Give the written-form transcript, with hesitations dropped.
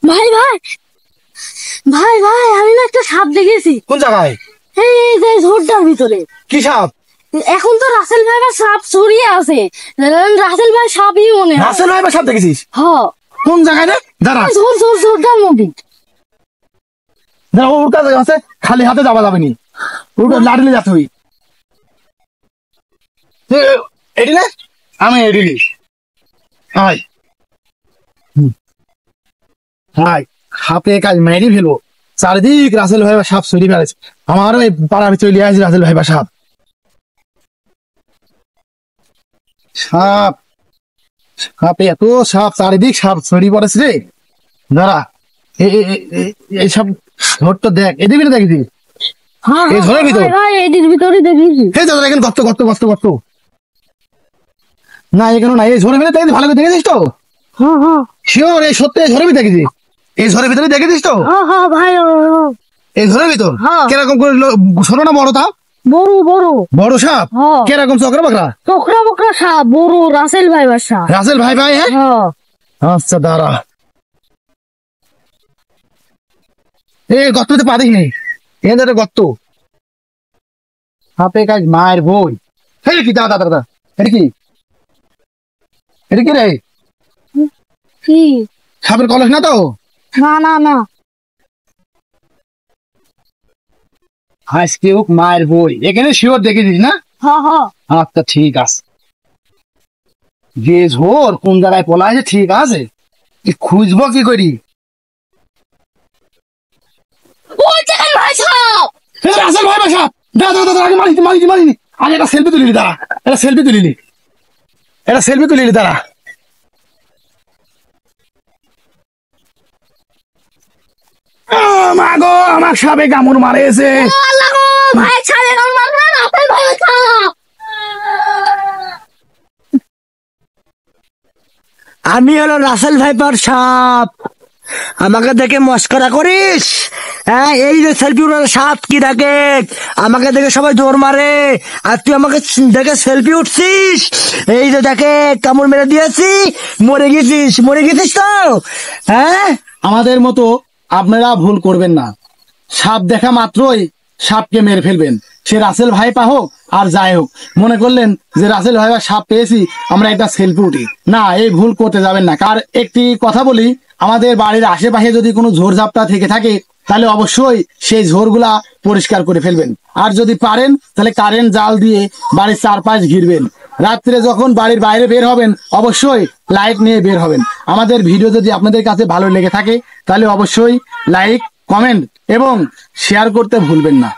ভাই ভাই ভাই ভাই আমি না একটা সাপ দেখেছি। কোন জায়গায়? এই যে ঝোরটার ভিতরে। কি সাপ? এখন তো রাসেল ভাইয়ের সাপ ছড়িয়ে আছে। রাসেল ভাই সাপই মনে হয়। রাসেল ভাই সাপ দেখেছিস? হ্যাঁ। কোন জায়গায় রে? দাঁড়া ঝোরটার মধ্যে। দাঁড়া, ওর কাছে আছে, খালি হাতে যাওয়া যাবে নি, ওটা লাড়লে যাতে হই। এডি না, আমি এডিলি হাই হাই সাপে কাজ মেরি ফেলবো। চারিদিক রাসেল ভাই সাপ ছড়িয়ে ফেলেছে। আমারও এই পাড়ার চলে আসছে রাসেল ভাই সাপ। সাপ সাপে এত সাপ, চারিদিক সাপ ছড়িয়ে পড়েছে রে। দাঁড়া, এই সব ঘরটা দেখ, এদিকে না দেখি এই ঘরের ভিতর। এটির ভিতরে দেখেছি। এই দাদা এখানে গর্ত গর্ত গর্ত গর্ত না, এখানে না, এই ঝড়ের ভিতরে দেখেছিস? ভালো করে দেখেছিস তো? হ্যাঁ হ্যাঁ শিওর এই সত্যি এই ঝড়ের ভিতরে দেখেছিস? এই ঝড়ের ভিতরে দেখেছিস তো? হ্যাঁ হ্যাঁ ভাই। এই ঝড়ের ভিতর হ্যাঁ। কিরকম করে ছোট না বড়? তা বড় বড় বড় সাপ। হ্যাঁ। কিরকম চক্রা বাকরা? চোখরা বকরা সাপ, বড় রাসেল ভাই বাসা। রাসেল ভাই ভাই। হ্যাঁ হ্যাঁ। আচ্ছা দাঁড়া, এই গর্ততে পা দেখিনি, এদের গর্ত। সাপে কাজ মায়ের বই। হ্যাঁ কি দাদা দাদা, এটা কি? এটা কি রে? কি? সাপের কলস না তো? না না না। আজকে হোক মায়ের বই, এখানে শিওর দেখেছিস না? হ্যাঁ হ্যাঁ। আচ্ছা ঠিক আছে। যে ঝোর কোন জায়গায় পলা আছে ঠিক আছে, খুঁজবো কি করি? ওই দেখেন ভাই সাপ। রাসেল ভাই বাসা। দাদা দাদা আগে মারিনি মারিনি মারিনি, আগে একটা সেলফি তুলিনি। দাঁড়া, এটা সেলফি তুলিনি, এটা সেলফি তুলিনি। দাঁড়া, মা গো, আমার সাপে কামড় মারেছে। আল্লাহ গো, ভাই সাপে কামড় মারবে না, রাসেল ভাই সাপ। আমি হলো রাসেল ভাইপার সাপ, আমাকে দেখে মস্করা করিস? হ্যাঁ, এই যে সেলফি উঠার সাপ কি ডাকে, আমাকে দেখে সবাই দৌড় মারে, আর তুই আমাকে দেখে সেলফি উঠছিস? এই যে দেখে কামড় মেরে দিয়েছি, মরে গেছিস তো? হ্যাঁ, আমাদের মতো আপনারা ভুল করবেন না। সাপ দেখা মাত্রই সাপকে মেরে ফেলবেন, সে রাসেল ভাই পা হোক আর যাই হোক। মনে করলেন যে রাসেল ভাই সাপ পেয়েছি, আমরা একটা সেলফি উঠি না, এই ভুল করতে যাবেন না। কার একটি কথা বলি, আমাদের বাড়ির আশেপাশে যদি কোনো ঝোড়ঝাপটা থেকে থাকে তাহলে অবশ্যই সেই ঝোড়গুলা পরিষ্কার করে ফেলবেন। আর যদি পারেন তাহলে কারেন্ট জাল দিয়ে বাড়ির চারপাশ ঘিরবেন। রাত্রে যখন বাড়ির বাইরে বের হবেন অবশ্যই লাইট নিয়ে বের হবেন। আমাদের ভিডিও যদি আপনাদের কাছে ভালো লেগে থাকে তাহলে অবশ্যই লাইক, কমেন্ট এবং শেয়ার করতে ভুলবেন না।